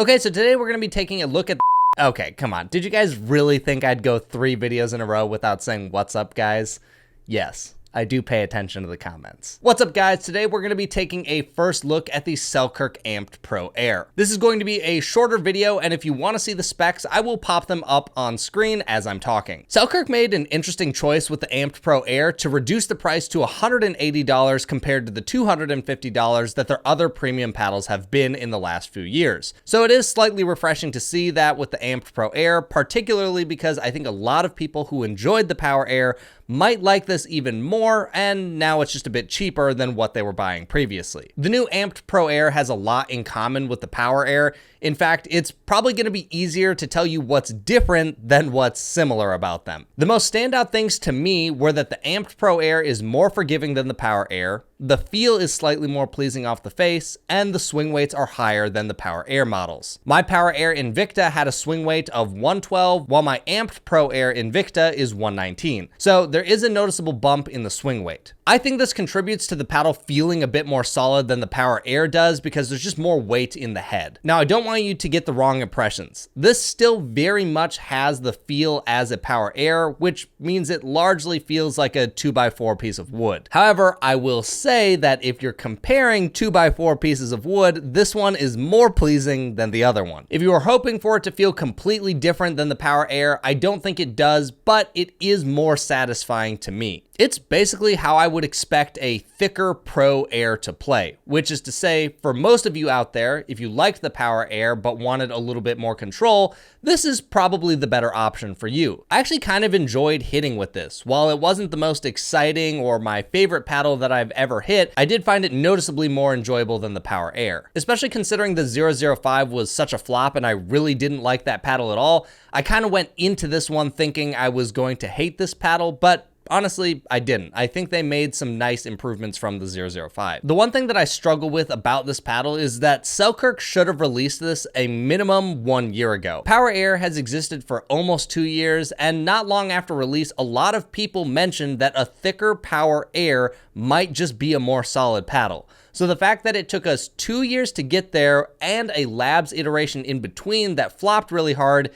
Okay, so today we're going to be taking a look at Okay, come on. Did you guys really think I'd go 3 videos in a row without saying what's up, guys? Yes. I do pay attention to the comments. What's up, guys? Today we're going to be taking a first look at the Selkirk Amped Pro Air. This is going to be a shorter video, and if you want to see the specs, I will pop them up on screen as I'm talking. Selkirk made an interesting choice with the Amped Pro Air to reduce the price to $180 compared to the $250 that their other premium paddles have been in the last few years. So it is slightly refreshing to see that with the Amped Pro Air, particularly because I think a lot of people who enjoyed the Power Air might like this even more, and now it's just a bit cheaper than what they were buying previously. The new Amped Pro Air has a lot in common with the Power Air. In fact, it's probably going to be easier to tell you what's different than what's similar about them. The most standout things to me were that the Amped Pro Air is more forgiving than the Power Air, the feel is slightly more pleasing off the face, and the swing weights are higher than the Power Air models. My Power Air Invicta had a swing weight of 112, while my Amped Pro Air Invicta is 119. So there is a noticeable bump in the swing weight. I think this contributes to the paddle feeling a bit more solid than the Power Air does because there's just more weight in the head. Now, I don't want you to get the wrong impressions. This still very much has the feel as a Power Air, which means it largely feels like a 2x4 piece of wood. However, I will say that if you're comparing 2x4 pieces of wood, this one is more pleasing than the other one. If you were hoping for it to feel completely different than the Power Air, I don't think it does, but it is more satisfying to me. It's basically how I would expect a thicker Pro Air to play, which is to say, for most of you out there, if you liked the Power Air but wanted a little bit more control, this is probably the better option for you. I actually kind of enjoyed hitting with this. While it wasn't the most exciting or my favorite paddle that I've ever hit, I did find it noticeably more enjoyable than the Power Air. Especially considering the 005 was such a flop and I really didn't like that paddle at all, I kind of went into this one thinking I was going to hate this paddle, but honestly, I didn't. I think they made some nice improvements from the 005. The one thing that I struggle with about this paddle is that Selkirk should have released this a minimum 1 year ago. Power Air has existed for almost 2 years, and not long after release, a lot of people mentioned that a thicker Power Air might just be a more solid paddle. So the fact that it took us 2 years to get there and a labs iteration in between that flopped really hard,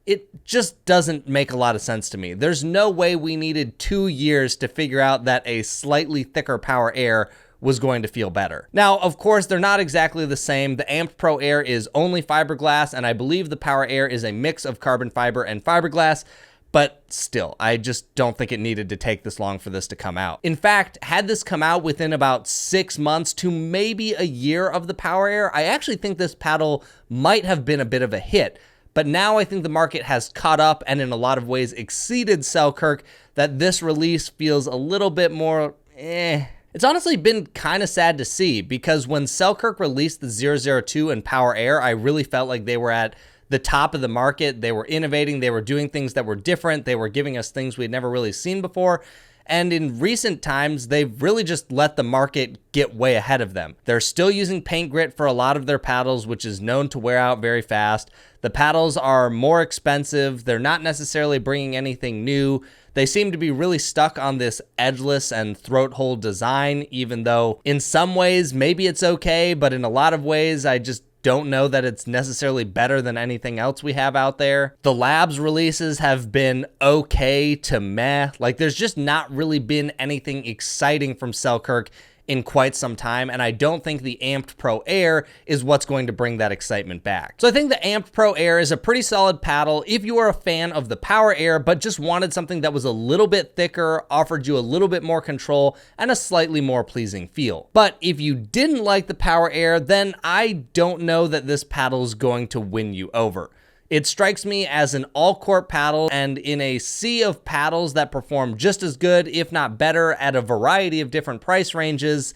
it just doesn't make a lot of sense to me. There's no way we needed 2 years to figure out that a slightly thicker Power Air was going to feel better. Now, of course, they're not exactly the same. The Amped Pro Air is only fiberglass, and I believe the Power Air is a mix of carbon fiber and fiberglass, but still, I just don't think it needed to take this long for this to come out. In fact, had this come out within about 6 months to maybe a year of the Power Air, I actually think this paddle might have been a bit of a hit. But now I think the market has caught up and in a lot of ways exceeded Selkirk, that this release feels a little bit more It's honestly been kind of sad to see, because when Selkirk released the 002 and Power Air, I really felt like they were at the top of the market. They were innovating, they were doing things that were different, they were giving us things we'd never really seen before. And in recent times, they've really just let the market get way ahead of them. They're still using paint grit for a lot of their paddles, which is known to wear out very fast. The paddles are more expensive. They're not necessarily bringing anything new. They seem to be really stuck on this edgeless and throat hole design, even though in some ways, maybe it's okay, but in a lot of ways, I just don't know that it's necessarily better than anything else we have out there. The labs releases have been okay to meh. Like, there's just not really been anything exciting from Selkirk in quite some time, and I don't think the Amped Pro Air is what's going to bring that excitement back. So I think the Amped Pro Air is a pretty solid paddle if you are a fan of the Power Air, but just wanted something that was a little bit thicker, offered you a little bit more control, and a slightly more pleasing feel. But if you didn't like the Power Air, then I don't know that this paddle is going to win you over. It strikes me as an all-court paddle, and in a sea of paddles that perform just as good, if not better, at a variety of different price ranges,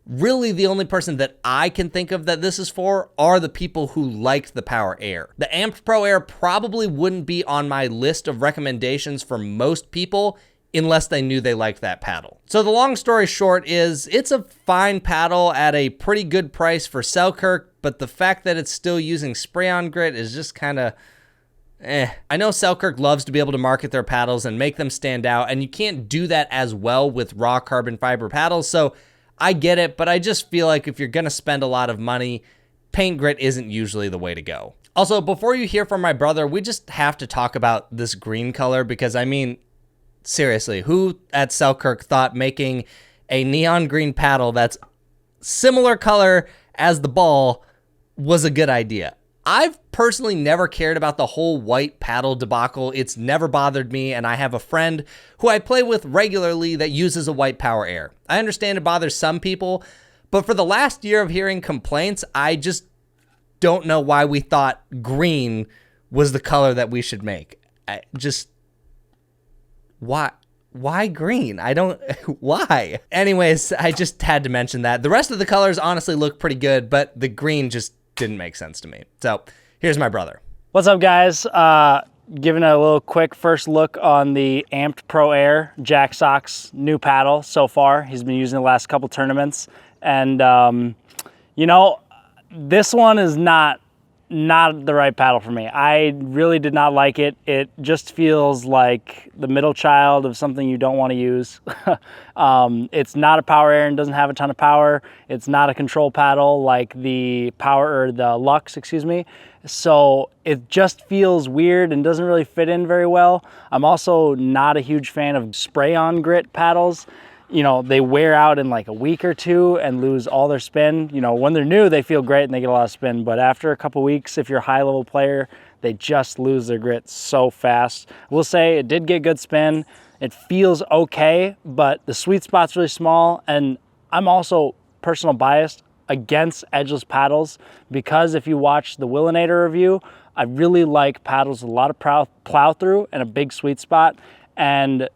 really the only person that I can think of that this is for are the people who liked the Power Air. The Amped Pro Air probably wouldn't be on my list of recommendations for most people unless they knew they liked that paddle. So the long story short is, it's a fine paddle at a pretty good price for Selkirk, but the fact that it's still using spray-on grit is just kind of I know Selkirk loves to be able to market their paddles and make them stand out, and you can't do that as well with raw carbon fiber paddles, so I get it, but I just feel like if you're gonna spend a lot of money, paint grit isn't usually the way to go. Also, before you hear from my brother, we just have to talk about this green color because, I mean, seriously, who at Selkirk thought making a neon green paddle that's similar color as the ball was a good idea? I've personally never cared about the whole white paddle debacle. It's never bothered me, and I have a friend who I play with regularly that uses a white Power Air. I understand it bothers some people, but for the last year of hearing complaints, I just don't know why we thought green was the color that we should make. Why green? I don't, why? Anyways, I just had to mention that. The rest of the colors honestly look pretty good, but the green just didn't make sense to me. So here's my brother. What's up, guys? Giving a little quick first look on the Amped Pro Air Jack Sock's new paddle so far. He's been using the last couple tournaments. And, you know, this one is not the right paddle for me. I really did not like it. It just feels like the middle child of something you don't want to use. It's not a Power Air and doesn't have a ton of power. It's not a control paddle like the the Lux, excuse me. So it just feels weird and doesn't really fit in very well. I'm also not a huge fan of spray-on grit paddles. You know, they wear out in like a week or two and lose all their spin. You know, when they're new, they feel great and they get a lot of spin. But after a couple weeks, if you're a high-level player, they just lose their grit so fast. I will say it did get good spin. It feels okay, but the sweet spot's really small. And I'm also personal biased against edgeless paddles because if you watch the Willinator review, I really like paddles with a lot of plow through and a big sweet spot. And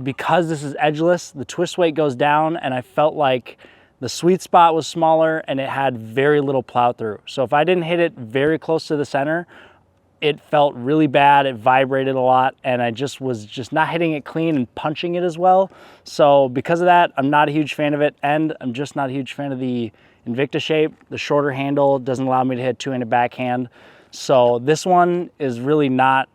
because this is edgeless, the twist weight goes down, and I felt like the sweet spot was smaller and it had very little plow through. So if I didn't hit it very close to the center, it felt really bad. It vibrated a lot, and I was not hitting it clean and punching it as well. So because of that, I'm not a huge fan of it, and I'm just not a huge fan of the Invicta shape. The shorter handle doesn't allow me to hit two-handed backhand. So this one is really not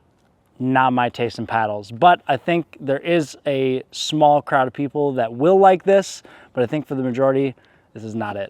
my taste in paddles, but I think there is a small crowd of people that will like this, but I think for the majority, this is not it.